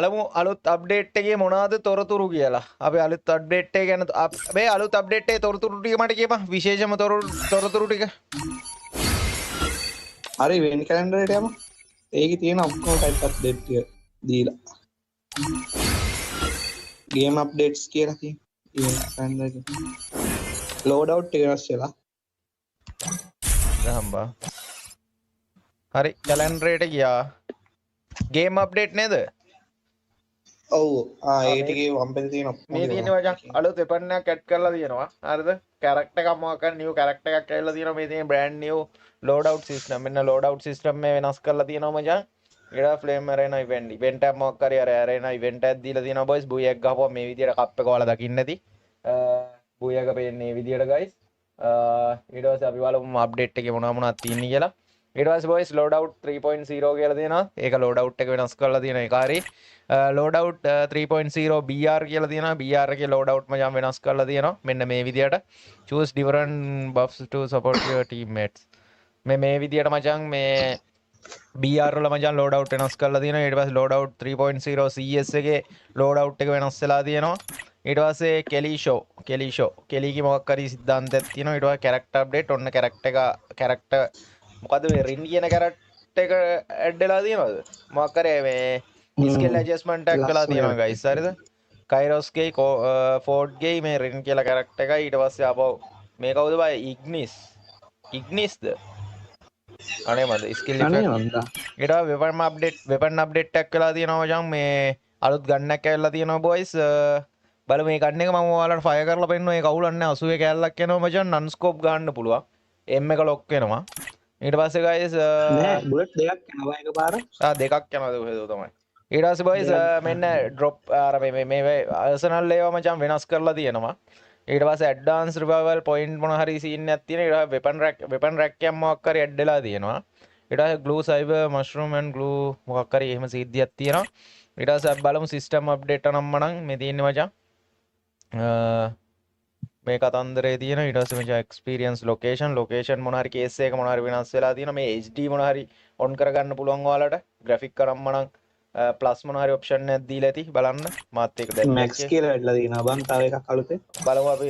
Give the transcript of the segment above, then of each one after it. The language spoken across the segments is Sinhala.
බලමු අලුත් අප්ඩේට් එකේ මොනවද තොරතුරු කියලා. අපි අලුත් අප්ඩේට් එක ගැන මේ අලුත් අප්ඩේට් එකේ තොරතුරු ටික මට කියපන්. විශේෂම තොරතුරු ටික. හරි වෙන් කැලෙන්ඩරේට යමු. ඒකේ තියෙන ඔක්කොම ටයිප් අප්ඩේට් ටික දීලා. ගේම් අප්ඩේට්ස් කියලා තියෙනවා. ලෝඩ් අවුට් එක වෙනස් වෙලා. දහම්බා. හරි කැලෙන්ඩරේට ගියා. ගේම් අප්ඩේට් නේද? ඔව් ඒ ටිකේ වම්පෙන් තියෙන මේ තියෙන්නේ මචං අලුත් වෙපන් එකක් ඇඩ් කරලා තියෙනවා. හරිද? කැරක්ටර් එකක් මොකක් කරන්නේ නිව් කැරක්ටර් එකක් ඇවිල්ලා තියෙනවා. මේ තියෙන brand New load out system. මෙන්න ලෝඩ් අවුට් සිස්ටම් මේ වෙනස් කරලා තියෙනවා මචං. ඊට ෆ්ලේම් අරේන ඉවෙන්ට් එකක් මොකක් හරි අර අරේන ඉවෙන්ට් එකක් දීලා තියෙනවා බොයිස්. බුයි එකක් ගහපුවා මේ විදියට කප් එක ඔයාලා දකින්න ඇති. බුයි එක පේන්නේ මේ විදියට ගයිස්. ඊට පස්සේ අපි බලමු අප්ඩේට් එකේ මොනවද තියෙන්නේ කියලා. ඊට පස්සේ බොයිස් ලෝඩ් අවුට් 3.0 කියලා තියෙනවා. ඒක ලෝඩ් අවුට් එක වෙනස් කරලා තියෙන එක හරි. ලෝඩ් අවුට් 3.0 BR කියලා තියෙනවා. BR එකේ ලෝඩ් අවුට් මචං වෙනස් කරලා තියෙනවා. මෙන්න මේ විදියට. choose different buffs to support your teammates. මේ විදියට මචං මේ BR වල මචං ලෝඩ් අවුට් වෙනස් කරලා තියෙනවා. ඊට පස්සේ ලෝඩ් අවුට් 3.0 CS එකේ ලෝඩ් අවුට් එක වෙනස් වෙලා තියෙනවා. ඊට පස්සේ කෙලීගේ මොකක් හරි සිද්ධාන්තයක් තියෙනවා. ඊට පස්සේ කැරක්ටර් අප්ඩේට් ඔන්න කැරක්ටර් මොකද මේ රින් කියන කැරක්ටර් එක ඇඩ් වෙලා තියෙනවද? මොකක් හරි මේ ස්කිල් ඇඩ්ජස්ට්මන්ට් එකක් වෙලා තියෙනවා ගයිස්. හරිද? කයිරොස්ගේ ෆෝඩ්ගේ මේ රින් කියලා කැරක්ටර් එකයි. ඊට පස්සේ ආපහු මේ කවුද බයි? ඉග්නිස්ද? අනේ මන්ද ස්කිල් ඉෆෙක්ට්. ඊට වෙපන් අප්ඩේට් එකක් වෙලා තියෙනවා මචං. මේ අලුත් ගන්න එකක් ඇවිල්ලා තියෙනවා බොයිස්. බලමු මේ ගන්න එක මම ඔයාලට ෆයර් කරලා පෙන්නනවා. ඒක අවුලන්නේ 80 කැලලක් යනවා මචං. නන් ස්කෝප් ගන්න පුළුවන්. M එක ලොක් වෙනවා. ඊට පස්සේ ගයිස් නෑ බුලට් දෙකක් යනවා එකපාර. දෙකක් යනවාද කොහෙද තමයි. ඊට පස්සේ බොයිස් මෙන්න ඩ්‍රොප් අර මේ ආසනල් ඒවා මචං වෙනස් කරලා තියෙනවා. ඊට පස්සේ ඇඩ්වාන්ස් රිවයිවල් පොයින්ට් මොන හරි සීන් එකක් තියෙනවා. ඊට වෙපන් රැක් එකක් මොකක් හරි ඇඩ් වෙලා තියෙනවා. ඊට පස්සේ glue cyber mushroom and glue මොකක් හරි එහෙම සිද්ධියක් තියෙනවා. ඊට පස්සේ අපි බලමු සිස්ටම් අප්ඩේට් නම්මනම් මේ තියෙන්නේ මචං. මේ කතන්දරේ තියෙන ඊට පස්සේ මචං එක්ස්පීරියන්ස් ලොකේෂන් මොන හරි කේස් එක මොන හරි වෙනස් වෙලා තියෙනවා. මේ HD මොන හරි ඔන් කරගන්න පුළුවන් ඔයාලට. ග්‍රැෆික් කරම්මනම් ප්ලස් මොන හරි ඔප්ෂන් එකක් දීලා ඇති බලන්න. මාත් ඒක දැන් මැක්ස් කියලා වැටලා තියෙනවා බං. තව එකක් අලුතෙන් බලමු අපි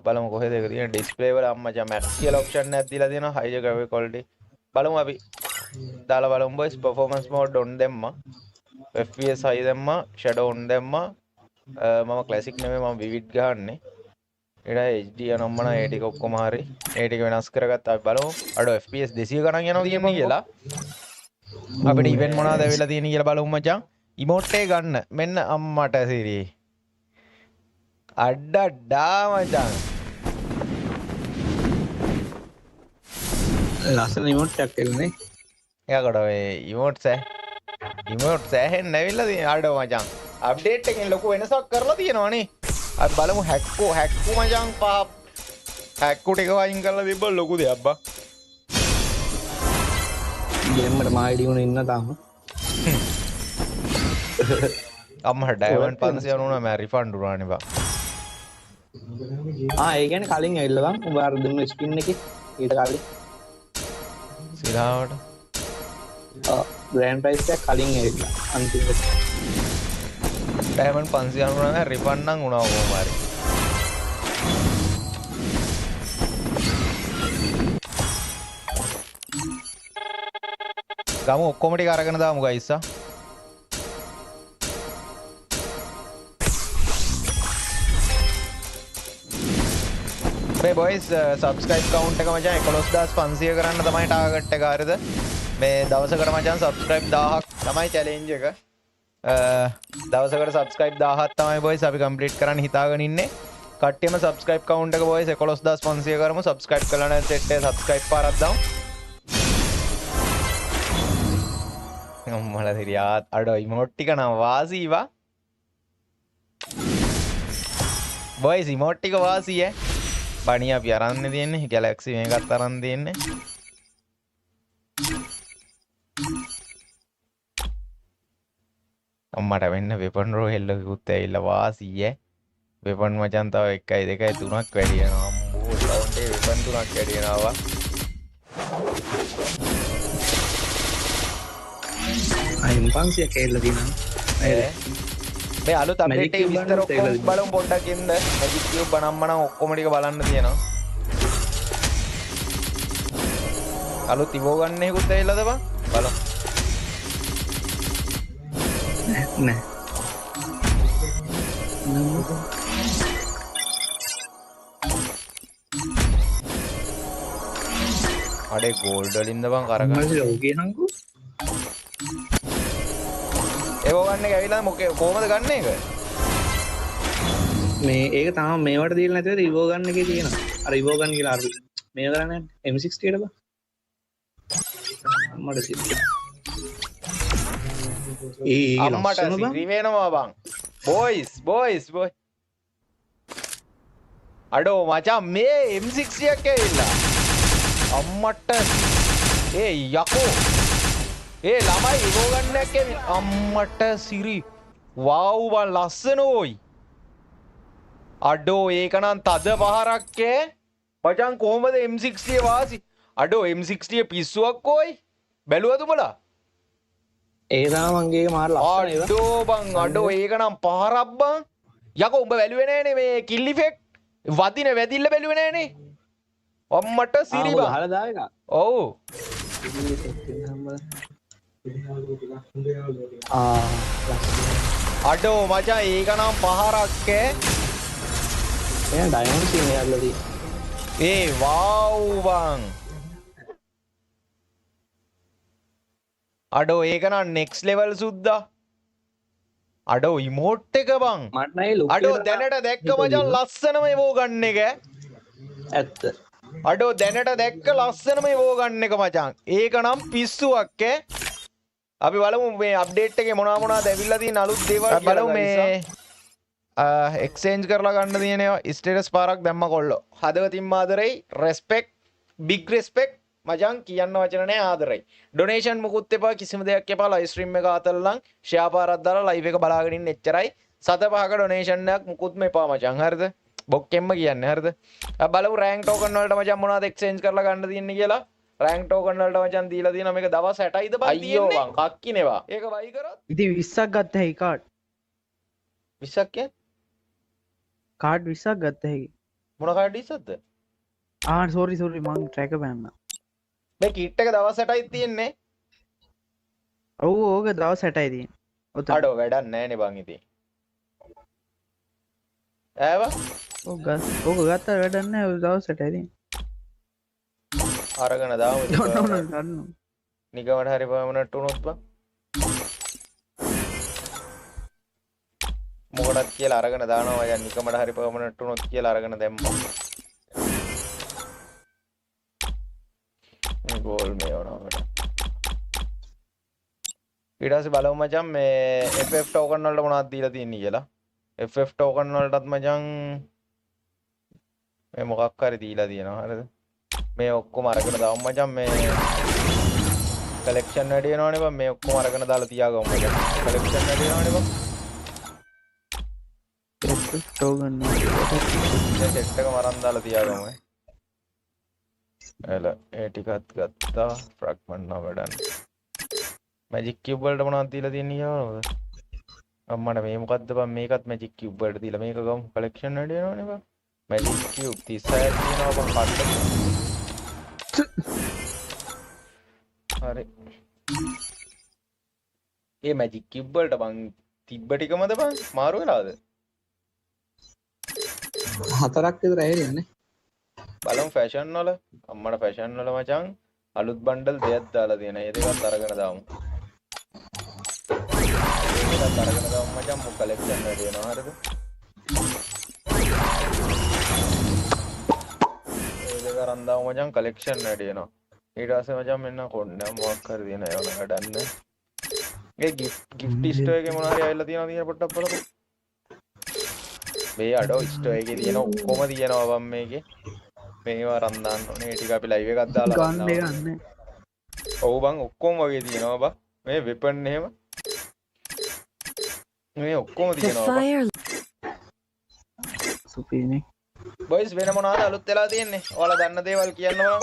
බලමු කොහෙද ඒක තියෙන්නේ. ඩිස්ප්ලේ වල අම්මචං මැක්ස් කියලා ඔප්ෂන් එකක් දීලා තියෙනවා. හයි ග්‍රැෆික් ක්වොලිටි බලමු අපි. දාලා බලමු බොයිස්. පර්ෆෝමන්ස් මෝඩ් ඔන් දැම්මා. FPS හයි දැම්මා. ෂැඩෝ ඔන් දැම්මා. මම ක්ලාසික් නෙමෙයි මම විවිඩ් ගහන්නේ. ඊට HD යනම්මන ඒ ටික ඔක්කොම හරි. ඒ ටික වෙනස් කරගත්තා. අපි බලමු. අඩෝ FPS 200 ගණන් යනවා කියන්නේ කියලා. අපිට ඉවෙන්ට් මොනවද ඇවිල්ලා තියෙන්නේ කියලා බලමු මචං. ඉමෝට් එක ගන්න. මෙන්න අම්මට සිරි. අඩඩා මචං. ලස්සන ඉමෝට් එකක් එන්නේ. එයාකට මේ ඉමෝට් සෑහෙන්න ඇවිල්ලා තියෙන අඩෝ මචං. අප්ඩේට් එකෙන් ලොකු වෙනසක් කරලා තියෙනවානේ. අපි බලමු හැක්කු මචං පාප්. හැක්කු ටික වයින් කරලා තිබ්බ ලොකු දෙයක් බා. ගේම් එකට මායිඩි උන ඉන්න තාම. අම්මට ඩයමන්ඩ් 500 වුණා මම රිෆන්ඩ් උනානේ බා. ඒ කියන්නේ කලින් ඇවිල්ලා බං. උඹ අර දුන්න ස්පින් එකේ ඊට කලින්. සිරාවට. ග්‍රෑන්ඩ් ප්‍රයිස් එක කලින් ඇවිල්ලා අන්තිමට. ඩයමන්ඩ් 500 වුණා රිෆන්ඩ් නම් වුණා කොහොම හරි. ගමු ඔක්කොම ටික අරගෙන දාමු ගයිස් ආ. මේ බොයිස් සබ්ස්ක්‍රයිබ් කවුන්ට් එක මචං 11500 කරන්න තමයි ටාගට් එක හරියද? මේ දවසකට මචං සබ්ස්ක්‍රයිබ් 1000ක් තමයි චැලෙන්ජ් එක. දවසකට සබ්ස්ක්‍රයිබ් 1000ක් තමයි බොයිස් අපි කම්ප්ලීට් කරන්න හිතාගෙන ඉන්නේ. කට්ටියම සබ්ස්ක්‍රයිබ් කවුන්ට් එක බොයිස් 11500 කරමු. සබ්ස්ක්‍රයිබ් කළා නැත්නම් සෙට් එක සබ්ස්ක්‍රයිබ් පාරක් දාමු. අම්මලා තිරියාත් අඩෝ ඉමෝට් ටික නම් වාසීවා. බොයිස් ඉමෝට් ටික වාසී ඈ. බණි අපි අරන් තියෙන්නේ ගැලැක්සි මේකත් අරන් තියෙන්නේ. අම්මට වෙන්න වෙපන් රෝහෙල් එකකුත් ඇවිල්ලා වාසී ඈ. වෙපන් මචන් තව 1යි 2යි 3ක් වැඩි වෙනවා. අම්මෝ සවුන්ඩේ වෙපන් 3ක් වැඩි වෙනවා. M500 කියලා තියෙනවා. ඈ මේ අලුත් අප්ඩේට් Magic එකේ Cube විස්තර බලන්න ඔක්කොම තේරෙලා බලමු පොඩ්ඩක් ඉන්න. Magic Cube බණම්මනම් ඔක්කොම ටික බලන්න තියෙනවා. අලුත් ඉවෝ ගන්න එකකුත් ඇවිල්ලාද බං? බලමු. නෑ. අඩේ ගෝල්ඩ් වලින්ද බං කරගන්න. මම ලෝකේ හංකෝ. ඒවෝ ගන්න එක ඇවිල්ලා මොකේ කොහමද ගන්න එක? මේ ඒක තාම මේවට දීලා නැතිවද ඉවෝ ගන්න එකේ තියෙනවා. අර ඉවෝ ගන්න කියලා අර මේ කරන්නේ M60 ට බා. අම්මට සිත්. අම්මට සිරි වෙනවා බං. බොයිස්. අඩෝ මචං මේ M60 එකක් ඇවිල්ලා. අම්මට ඒ යකෝ ඒ ළමයි ඉවෝ ගන්න එකක් ඇවිල්ලා. අම්මට සිරි වව් බං ලස්සන ඕයි. අඩෝ ඒක නම් තද පහරක් ඈ. මචං කොහමද M60 වාසි? අඩෝ M60 පිස්සුවක් ඕයි. බැලුවද උඹලා? ඒ තමයි මගේ මාර ලස්සන ඒවා. අඩෝ බං අඩෝ ඒක නම් පහරක් බං. යකෝ උඹ බැලුවේ නෑනේ මේ කිල් ඉෆෙක්ට්. වදින වැදිල්ල බැලුවේ නෑනේ. අම්මට සිරි බං. ගහලා දාව එක. ඔව්. අඩෝ මචං ඒක නම් පහරක් ඈ. එයා ඩයමන්ඩ් සීන් එකක්ලා තියෙන්නේ. ඒ වව් බං. අඩෝ ඒක නම් නෙක්ස් ලෙවල් සුද්දා. අඩෝ ඉමෝට් එක බං. මට නෑ ලුක් අඩෝ දැනට දැක්ක මචං ලස්සනම ඒවෝ ගන්න එක. ඇත්ත. අඩෝ දැනට දැක්ක ලස්සනම ඒවෝ ගන්න එක මචං. ඒක නම් පිස්සුවක් ඈ. අපි බලමු මේ අප්ඩේට් එකේ මොනවද ඇවිල්ලා තියෙන අලුත් දේවල් බලමු මේ එක්ස්චේන්ජ් කරලා ගන්න තියෙන ඒවා ස්ටේටස් පාරක් දැම්ම කොල්ලෝ. හදවතින්ම ආදරෙයි රෙස්පෙක්ට් බිග් රෙස්පෙක්ට් මචං කියන්න වචන නෑ ආදරෙයි. ඩොනේෂන් මුකුත් එපා කිසිම දෙයක් එපා ලයිව් ස්ට්‍රීම් එක අතල්ලන් ෂෙයා පාරක් දාලා ලයිව් එක බලාගෙන ඉන්න එච්චරයි. සත පහක ඩොනේෂන් එකක් මුකුත්ම එපා මචං හරිද? බොක්කෙම්ම කියන්නේ හරිද? බලමු රෑන්ක් ටෝකන් වලට මචං මොනවද එක්ස්චේන්ජ් කරලා ගන්න තියෙන්නේ කියලා. රෑන්ක් ටෝකන් වලට මචං දීලා තියෙනවා මේක දවස් 60යිද බං තියෙන්නේ. අයියෝ බං කක්කිනේවා. ඒක වයි කරත් ඉතින් 20ක් ගත්ත හැකි කාඩ් 20ක් කියන්නේ කාඩ් 20ක් ගත්ත හැකි මොන කාඩ් ඉස්සද්ද? සෝරි මං ට්‍රැක බෑන්න මේ කිට් එක දවස් 60යි තියෙන්නේ. ඔව් ඕක දවස් 60යි තියෙන අඩෝ වැඩක් නෑනේ බං ඉතින්. ඈවා ඕක ගත්ත වැඩක් නෑ ඔය දවස් 60යි තියෙන අරගෙන දාමු ගන්න නිකමට හරි පමණට උනොත් බං මොකටද කියලා අරගෙන දානවා මචං නිකමට හරි පමණට උනොත් කියලා අරගෙන දැම්මා මේ ගෝල් මේ වුණාට ඊට පස්සේ බලමු මචං මේ FF ටෝකන් වලට මොනවද දීලා තියෙන්නේ කියලා FF ටෝකන් වලටත් මචං මේ මොකක් හරි දීලා තියෙනවා හරිද මේ ඔක්කොම අරගෙන දාමු මචං මේ කලෙක්ෂන් වැඩි වෙනවනේ බං මේ ඔක්කොම අරගෙන දාලා තියාගමු මචං කලෙක්ෂන් වැඩි වෙනවනේ බං ටෝකන් සෙට් එක මරන් දාලා තියාගමු එල ඒ ටිකත් ගත්තා ෆ්‍රැග්මන්ට් නව වැඩන්න මැජික් කියුබ් වලට මොනවද දීලා තියෙන්නේ කියවනවද අම්මට මේ මොකද්ද බං මේකත් මැජික් කියුබ් වලට දීලා මේක ගමු කලෙක්ෂන් වැඩි වෙනවනේ බං මැජික් කියුබ් 36ක් තියෙනවා බං කඩට හරි ඒ මැජික් කියුබ් වලට බං තිබ්බ ටිකමද බං මාරු වෙලාද 4ක් විතර ඇවිල්ලානේ බලමු ෆැෂන් වල අම්මට ෆැෂන් වල මචං අලුත් බණ්ඩල් දෙයක් දාලා තියෙනවා ඒ දෙකත් අරගෙන දාමු ඒකත් අරගෙන දාමු මචං මොක කලෙක්ෂන් වැඩි වෙනවා හරිද ඒ දෙක අරන් දාමු මචං කලෙක්ෂන් වැඩි වෙනවා ඊට පස්සේ මචං මෙන්න කොණ්ඩ මොකක් හරි දෙන ඒවා වැඩන්න ඒ ගිෆ්ට් ස්ටෝර් එකේ මොනවා හරි ආවිල්ලා තියෙනවා කියන පොට්ටක් බලපන් මේ අඩෝ ස්ටෝර් එකේ තියෙන ඔක්කොම තියෙනවා බම් මේකේ මේවා අරන් දාන්න ඕනේ ඒ ටික අපි ලයිව් එකක් දාලා ගන්න ඔව් බං ඔක්කොම වගේ තියෙනවා බං මේ වෙපන් එහෙම මේ ඔක්කොම තියෙනවා බං සුපිරිනේ බොයිස් වෙන මොනවද අලුත් වෙලා තියෙන්නේ ඔයාලා දන්න දේවල් කියන්න බලන්න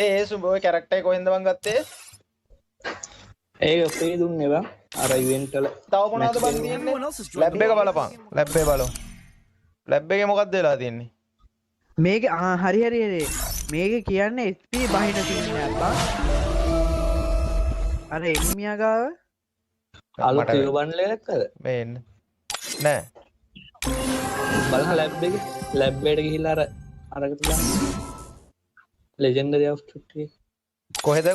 ඒ සුඹ ඔය කැරක්ටර් එක කොහෙන්ද බං ගත්තේ ඒක ෆ්‍රී දුන්නේ බං අර ඉවෙන්ට් වල තව මොනවද බං match තියෙන්නේ? Everyone else has joined lab the එක party. බලපන්. ලැබ් එක බලමු. ලැබ් එකේ මොකක්ද වෙලා තියෙන්නේ? මේක හරි හරි හරි මේක කියන්නේ SP බහින සීන් එකක් බං අර එනිමියා ගාව අලුත් මට ටියෝ බන්ඩල් එකක් දැක්කද? මේ එන්න. නෑ. බලන්න ලැබ් එකේ ලැබ් එකට ගිහිල්ලා අරකට දාන්න. ලෙජෙන්ඩරි අවුට්ෆිට් එක. කොහෙද?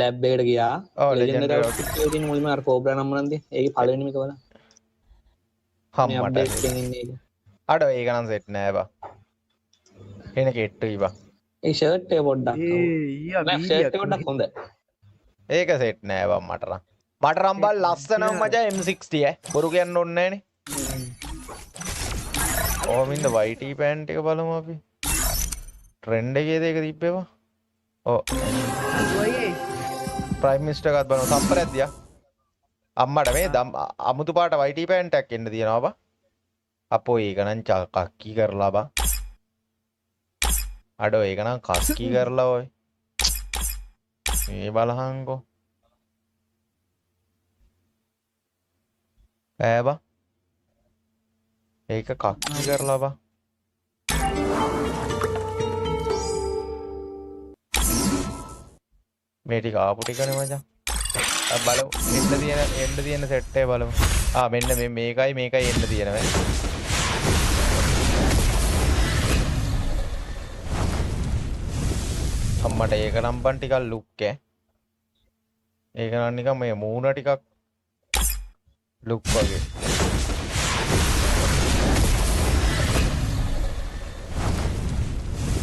ලැබ් එකට ගියා. ඔව්, ලෙජෙන්ඩරි legendary අවුට්ෆිට් එකේ තියෙන මුලින්ම අර කෝබ්‍රා නම් මොනන්ද? ඒකේ පළවෙනිම එක බලන්න. මේ අප්ඩේට් හම්මට. එකෙන් ඉන්නේ ඒක. අඩෝ ඒක නම් සෙට් නෑ බං. එන කෙට්ටුයි බං. ඒ ෂර්ට් එක පොඩ්ඩක්. ඊයා නෑ ෂර්ට් එක පොඩ්ඩක් හොඳයි. ඒක සෙට් නෑ බං මට නම්. මට නම් බං ලස්සනම මචං M60 ඈ. බොරු කියන්න ඕනේ නෑනේ. ඕමින්ද YT පෑන්ට් එක බලමු අපි. ට්‍රෙන්ඩ් එකේද ඒක තිබ්බේවා? ඔව්. ඔයගේ ප්‍රයිම් මිනිස්ටර් එකත් බලමු. තප්පරයක් දියා. අම්මට මේ අමුතු පාට YT පෑන්ට් එකක් එන්න තියෙනවා බං. අපෝ ඒක නම් කක්කි කරලා බං. අඩෝ ඒක නම් කක්කි කරලා ඔය. මේ බලහන්කෝ. ඈ බං. ඒක කක්කි කරලා බං. මේ ටික ආපු ටිකනේ මචං. බලමු එන්න තියෙන සෙට් එක බලමු. මෙන්න මේකයි එන්න තියෙනවා. අම්මට ඒක නම් බන් ටිකක් ලුක් ඈ. ඒක නම් නිකන් මේ මූණ ටිකක් ලුක් වගේ.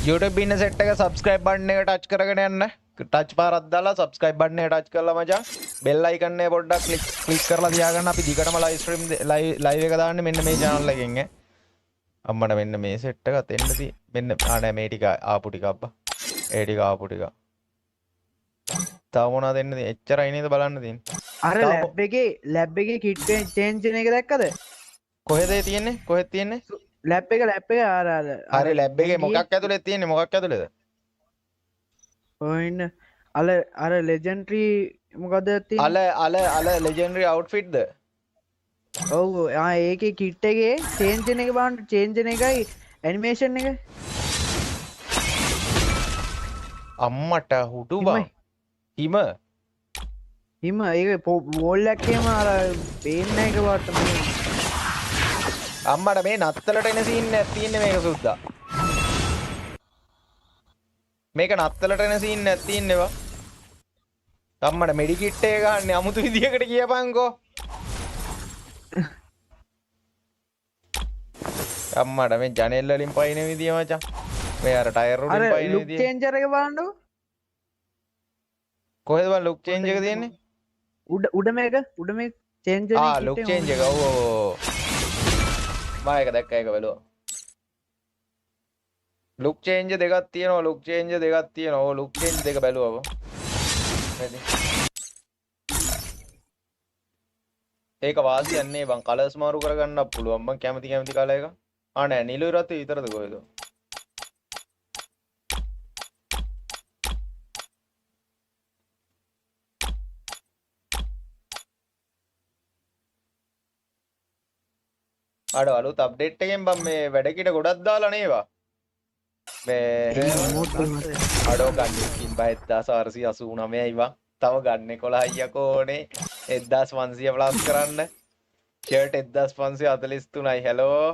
YouTube ඉන්න සෙට් එක subscribe button එක touch කරගෙන යන්න. ටච් පාරක් දාලා subscribe button එක touch කරලා මචං bell icon එක පොඩ්ඩක් click කරලා තියාගන්න. අපි දිගටම live stream live එක දාන්නේ මෙන්න මේ channel එකෙන් ඈ. අම්මට මෙන්න මේ set එකත් එන්න මෙන්න නෑ මේ ටික ආපු ටික අබ්බා. ඒ ටික ආපු ටික. තව මොනවද එන්න තියෙන්නේ? එච්චරයි නේද බලන්න තියෙන්නේ. අර ලැබ් එකේ කිට් චේන්ජ් වෙන එක දැක්කද? කොහෙද තියෙන්නේ? කොහෙද තියෙන්නේ? ලැබ් එක අර හරි ලැබ් එකේ මොකක් ඇතුලේ තියෙන්නේ? මොකක් ඇතුලේද? ඔන්න අර ලෙජෙන්ඩරි මොකද තියෙන්නේ? අල legendary outfit ද? ඔව් ඒකේ කිට් එකේ චේන්ජ් වෙන එක බලන්න චේන්ජ් වෙන එකයි ඇනිමේෂන් එක අම්මට හුඩු බං. හිම ඒක වෝල් එකේම අර පේන්න එක වට මේ අම්මට මේ නත්තලට එන සීන් එකක් තියෙන්නේ මේක සුද්දා. මේක නත්තලට එන සීන් එකක් තියෙන්නේවා. අම්මට මෙඩිකිට් එක ගන්න අමුතු විදියකට කියපන්කෝ. අම්මට මේ ජනෙල් වලින් පයින් විදිය මචං. මේ අර ටයර් වලින් අර පයින් ලුක් විදිය. චේන්ජර් එක බලන්නකො කොහෙද බං ලුක් චේන්ජ් එක තියෙන්නේ? උඩ මේක චේන්ජ් වෙන ලුක් චේන්ජ් එක. ඔව් මම ඒක දැක්ක ඒක බලුවා. ලුක් චේන්ජ් දෙකක් තියෙනවා. ලුක් චේන්ජ් දෙකක් තියෙනවා. ඔව් ලුක් චේන්ජ් දෙක බැලුවා බං. ඒක වාසියක් නේ බං. කලර්ස් මාරු කරගන්නත් පුළුවන් බං. කැමති කලර් එක. නෑ නිලු රත් විතරද කොහෙද? අලුත් අප්ඩේට් එකෙන් බම් මේ වැඩ කිට ගොඩක් දාලා නේවා. මේ අඩෝ ගන්න බයි 1489යි වා. තව ගන්න 11යි යකෝනේ 1500 ප්ලස් කරන්න. ෂර්ට් 1543යි. හෙලෝ